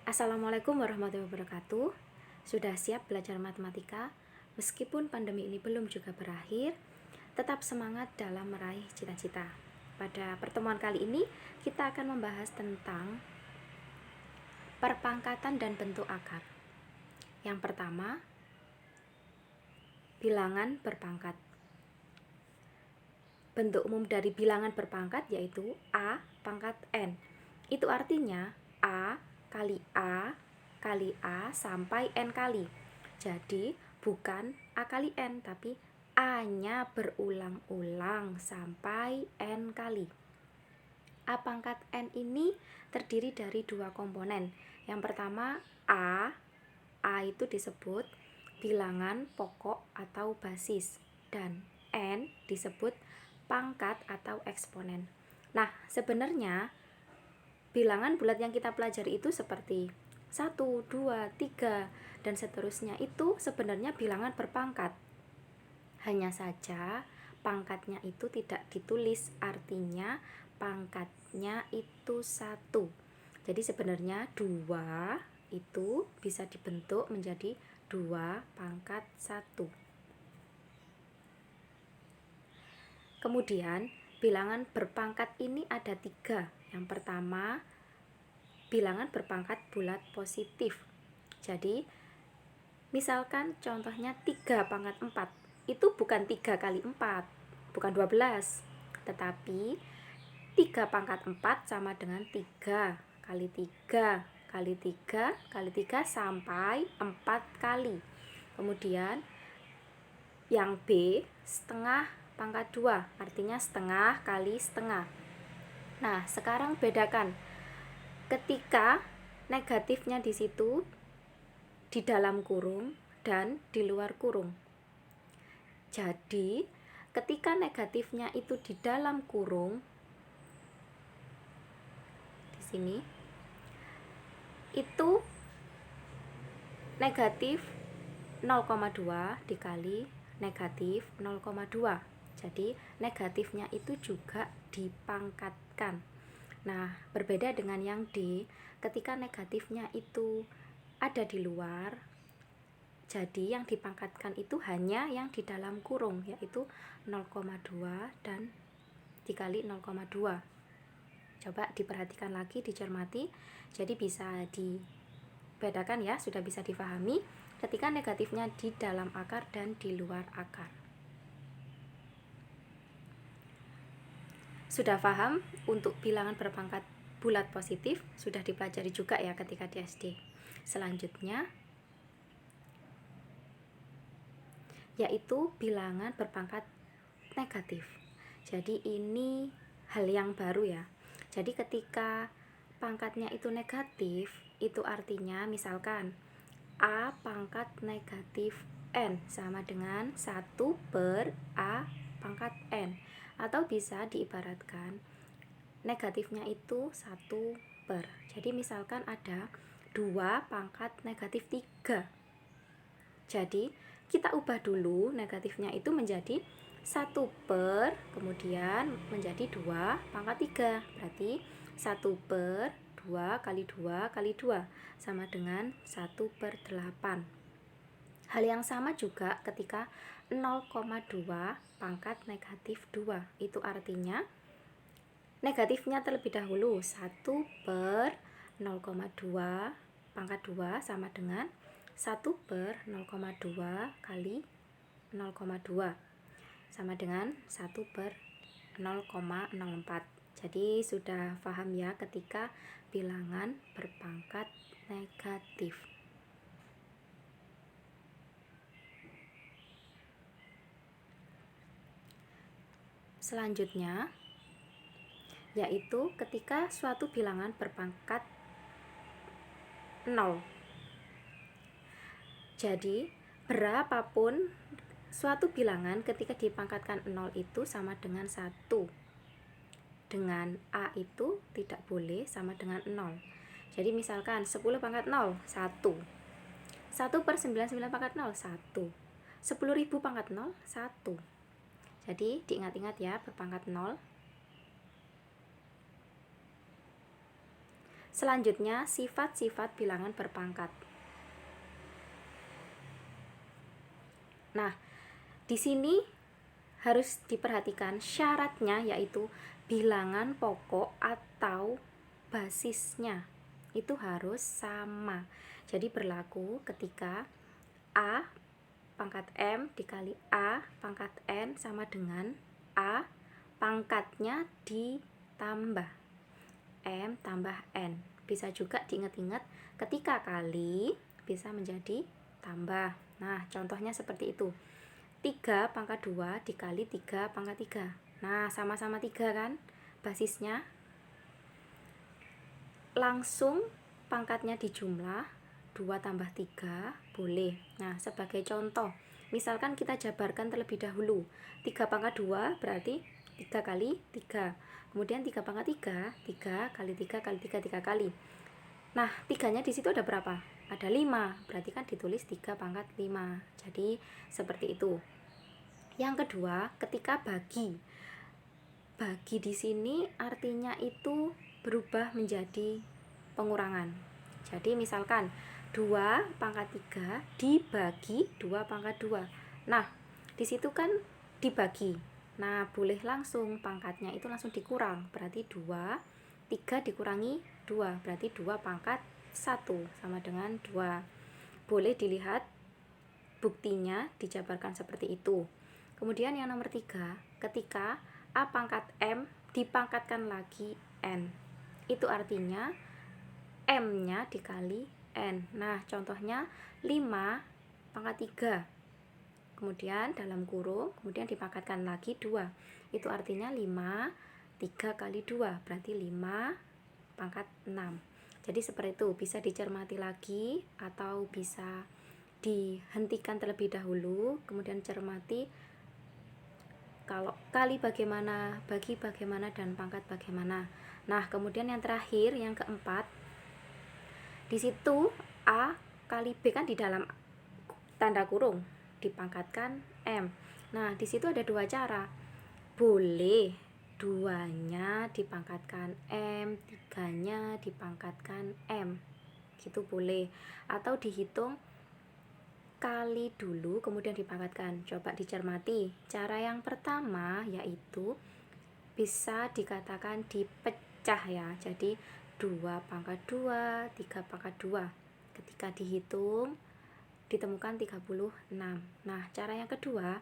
Assalamualaikum warahmatullahi wabarakatuh. Sudah siap belajar matematika? Meskipun pandemi ini belum juga berakhir, tetap semangat dalam meraih cita-cita. Pada pertemuan kali ini, kita akan membahas tentang perpangkatan dan bentuk akar. Yang pertama, bilangan berpangkat. Bentuk umum dari bilangan berpangkat yaitu A pangkat N. Itu artinya A kali A kali A sampai N kali. Jadi bukan A kali N, tapi A-nya berulang-ulang sampai N kali. A pangkat N ini terdiri dari dua komponen. Yang pertama A itu disebut bilangan pokok atau basis, dan N disebut pangkat atau eksponen. Nah, sebenarnya bilangan bulat yang kita pelajari itu seperti 1, 2, 3, dan seterusnya itu sebenarnya bilangan berpangkat. Hanya saja pangkatnya itu tidak ditulis, artinya pangkatnya itu 1. Jadi sebenarnya 2 itu bisa dibentuk menjadi 2 pangkat 1. Kemudian bilangan berpangkat ini ada 3. Yang pertama, bilangan berpangkat bulat positif. Jadi misalkan contohnya 3 pangkat 4, itu bukan 3 kali 4, bukan 12, tetapi 3 pangkat 4 sama dengan 3 kali 3 kali 3 kali 3 sampai 4 kali. Kemudian yang B, setengah pangkat 2, artinya setengah kali setengah. Nah, sekarang bedakan ketika negatifnya di situ di dalam kurung dan di luar kurung. Jadi, ketika negatifnya itu di dalam kurung di sini, itu negatif 0,2 dikali negatif 0,2. Jadi negatifnya itu juga dipangkatkan. Nah, berbeda dengan yang D, ketika negatifnya itu ada di luar, jadi yang dipangkatkan itu hanya yang di dalam kurung, yaitu 0,2 dan dikali 0,2. Coba diperhatikan lagi, dicermati. Jadi bisa dibedakan ya, sudah bisa difahami ketika negatifnya di dalam akar dan di luar akar. Sudah paham untuk bilangan berpangkat bulat positif? Sudah dipelajari juga ya ketika di SD. Selanjutnya yaitu bilangan berpangkat negatif. Jadi ini hal yang baru ya. Jadi ketika pangkatnya itu negatif, itu artinya misalkan A pangkat negatif N sama dengan 1 per A pangkat N. Atau bisa diibaratkan negatifnya itu 1 per. Jadi misalkan ada 2 pangkat negatif 3. Jadi kita ubah dulu negatifnya itu menjadi 1 per, kemudian menjadi 2 pangkat 3. Berarti 1 per 2 kali 2 kali 2 sama dengan 1 per 8. Hal yang sama juga ketika 0,2 pangkat negatif 2. Itu artinya negatifnya terlebih dahulu 1 per 0,2 pangkat 2 sama dengan 1 per 0,2 kali 0,2 sama dengan 1 per 0,04. Jadi sudah paham ya ketika bilangan berpangkat negatif. Selanjutnya yaitu ketika suatu bilangan berpangkat 0. Jadi berapapun suatu bilangan ketika dipangkatkan 0 itu sama dengan 1. Dengan A itu tidak boleh sama dengan 0. Jadi misalkan 10 pangkat 0, 1. 1 per 99 pangkat 0, 1. 10.000 pangkat 0, 1. Jadi diingat-ingat ya berpangkat 0. Selanjutnya, sifat-sifat bilangan berpangkat. Nah, di sini harus diperhatikan syaratnya, yaitu bilangan pokok atau basisnya itu harus sama. Jadi berlaku ketika A pangkat M dikali A pangkat N sama dengan A pangkatnya ditambah M tambah N. Bisa juga diingat-ingat ketika kali bisa menjadi tambah. Nah, contohnya seperti itu. 3 pangkat 2 dikali 3 pangkat 3. Nah, sama-sama 3 kan basisnya. Langsung pangkatnya dijumlah, 2 tambah 3 boleh. Nah, sebagai contoh, misalkan kita jabarkan terlebih dahulu. 3 pangkat 2 berarti 3 kali 3. Kemudian 3 pangkat 3, 3 kali 3 kali 3, 3 kali. Nah, 3-nya di situ ada berapa? Ada 5, berarti kan ditulis 3 pangkat 5. Jadi seperti itu. Yang kedua, ketika bagi di sini artinya itu berubah menjadi pengurangan. Jadi misalkan 2 pangkat 3 dibagi 2 pangkat 2. Nah, di situ kan dibagi. Nah, boleh langsung pangkatnya itu langsung dikurang. Berarti 2, 3 dikurangi 2, berarti 2 pangkat 1 sama dengan 2. Boleh dilihat buktinya dijabarkan seperti itu. Kemudian yang nomor 3, ketika A pangkat M dipangkatkan lagi N. Itu artinya M-nya dikali N. Nah, contohnya 5 pangkat 3. Kemudian dalam kurung, kemudian dipangkatkan lagi 2. Itu artinya 5, 3 kali 2, berarti 5 pangkat 6. Jadi seperti itu, bisa dicermati lagi atau bisa dihentikan terlebih dahulu, kemudian cermati kalau kali bagaimana, bagi bagaimana, dan pangkat bagaimana. Nah, kemudian yang terakhir, yang keempat, di situ A kali B kan di dalam tanda kurung, dipangkatkan M. Nah, di situ ada dua cara. Boleh 2-nya dipangkatkan M, 3-nya dipangkatkan M. Gitu boleh. Atau dihitung kali dulu kemudian dipangkatkan. Coba dicermati. Cara yang pertama yaitu bisa dikatakan dipecah ya. Jadi 2 pangkat 2, 3 pangkat 2. Ketika dihitung ditemukan 36. Nah, cara yang kedua,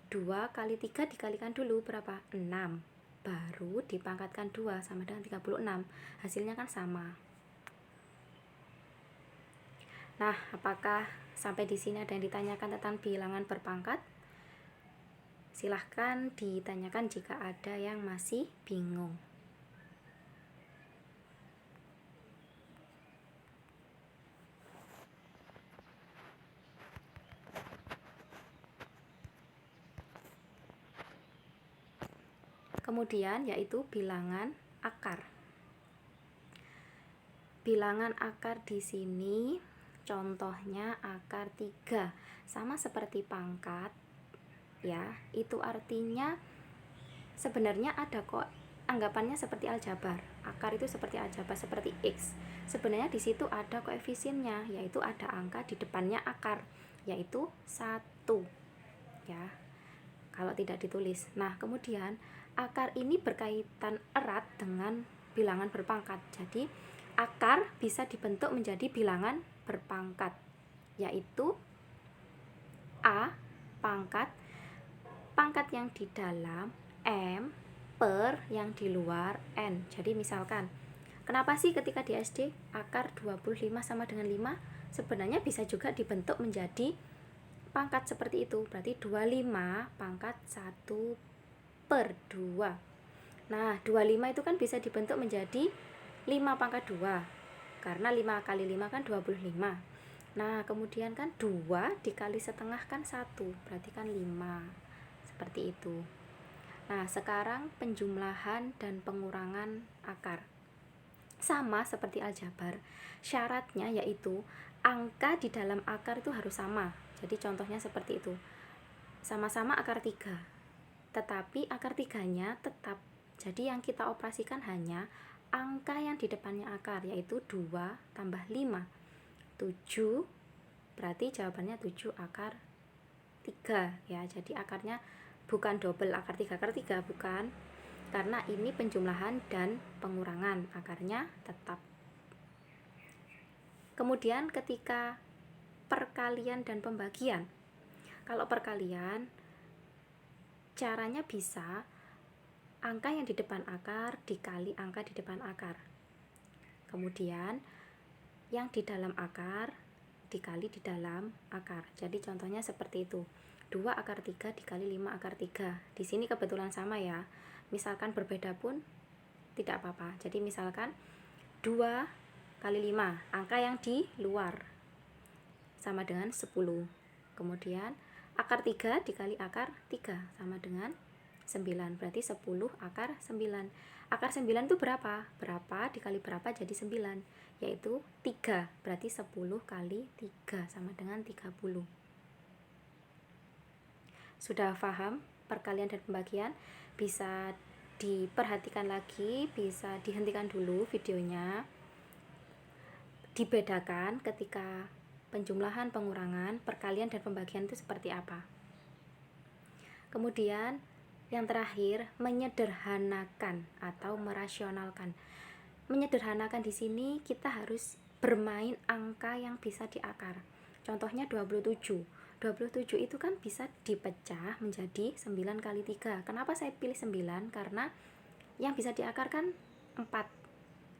2 kali 3 dikalikan dulu berapa? 6. Baru dipangkatkan 2 sama dengan 36. Hasilnya kan sama. Nah, apakah sampai di sini ada yang ditanyakan tentang bilangan berpangkat? Silahkan ditanyakan jika ada yang masih bingung. Kemudian yaitu bilangan akar. Bilangan akar di sini contohnya akar 3. Sama seperti pangkat ya. Itu artinya sebenarnya ada kok anggapannya seperti aljabar. Akar itu seperti aljabar, seperti X. Sebenarnya di situ ada koefisiennya, yaitu ada angka di depannya akar, yaitu 1. Ya. Kalau tidak ditulis. Nah, kemudian akar ini berkaitan erat dengan bilangan berpangkat. Jadi, akar bisa dibentuk menjadi bilangan berpangkat, yaitu A pangkat yang di dalam M per yang di luar N. Jadi misalkan, kenapa sih ketika di SD akar 25 sama dengan 5? Sebenarnya bisa juga dibentuk menjadi pangkat seperti itu. Berarti 25 pangkat 1 per 2. Nah, 25 itu kan bisa dibentuk menjadi 5 pangkat 2. Karena 5 kali 5 kan 25. Nah, kemudian kan 2 dikali setengah kan 1. Berarti kan 5. Seperti itu. Nah, sekarang penjumlahan dan pengurangan akar. Sama seperti aljabar. Syaratnya yaitu angka di dalam akar itu harus sama. Jadi contohnya seperti itu. Sama-sama akar 3. Tetapi akar 3-nya tetap. Jadi yang kita operasikan hanya angka yang di depannya akar, yaitu 2 tambah 5, 7, berarti jawabannya 7 akar 3 ya. Jadi akarnya bukan double akar 3 akar 3, bukan, karena ini penjumlahan dan pengurangan, akarnya tetap. Kemudian ketika perkalian dan pembagian, kalau perkalian caranya bisa angka yang di depan akar dikali angka di depan akar, kemudian yang di dalam akar dikali di dalam akar. Jadi contohnya seperti itu, 2 akar 3 dikali 5 akar 3. Di sini kebetulan sama ya, misalkan berbeda pun tidak apa-apa. Jadi misalkan 2 kali 5, angka yang di luar, sama dengan 10. Kemudian akar 3 dikali akar 3 sama dengan 9, berarti 10 akar 9. Akar 9 itu berapa? Berapa dikali berapa jadi 9, yaitu 3, berarti 10 kali 3 sama dengan 30. Sudah paham perkalian dan pembagian? Bisa diperhatikan lagi, bisa dihentikan dulu videonya. Dibedakan ketika penjumlahan, pengurangan, perkalian dan pembagian itu seperti apa. Kemudian yang terakhir, menyederhanakan atau merasionalkan. Menyederhanakan di sini kita harus bermain angka yang bisa di akar. Contohnya 27. 27 itu kan bisa dipecah menjadi 9 kali 3. Kenapa saya pilih 9? Karena yang bisa di akar kan 4.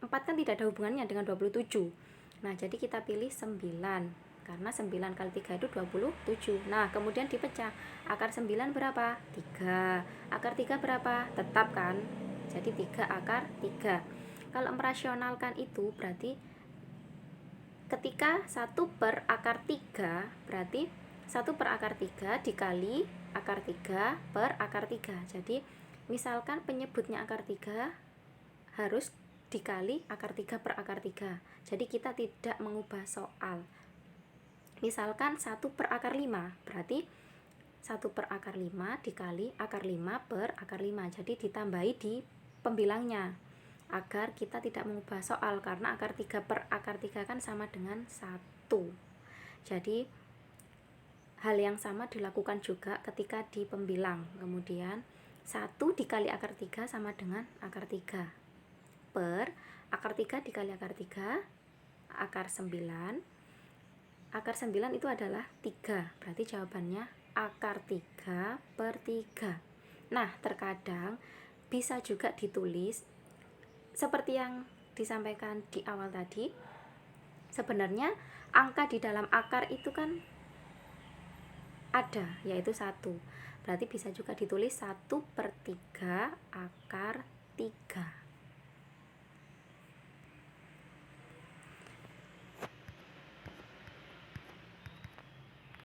4 kan tidak ada hubungannya dengan 27. Nah, jadi kita pilih 9. Karena 9 kali 3 itu 27. Nah, kemudian dipecah. Akar 9 berapa? 3. Akar 3 berapa? Tetap kan? Jadi 3 akar 3. Kalau merasionalkan itu berarti ketika 1 per akar 3, berarti 1 per akar 3 dikali akar 3 per akar 3. Jadi misalkan penyebutnya akar 3 harus dikali akar 3 per akar 3. Jadi kita tidak mengubah soal. Misalkan 1 per akar 5, berarti 1 per akar 5 dikali akar 5 per akar 5. Jadi ditambahi di pembilangnya, agar kita tidak mengubah soal, karena akar 3 per akar 3 kan sama dengan 1. Jadi hal yang sama dilakukan juga ketika di pembilang. Kemudian 1 dikali akar 3 sama dengan akar 3 per akar 3 dikali akar 3, akar 9. Akar 9 itu adalah 3, berarti jawabannya akar 3 per 3. Nah, terkadang bisa juga ditulis seperti yang disampaikan di awal tadi. Sebenarnya angka di dalam akar itu kan ada, yaitu 1. Berarti bisa juga ditulis 1 per 3 akar 3.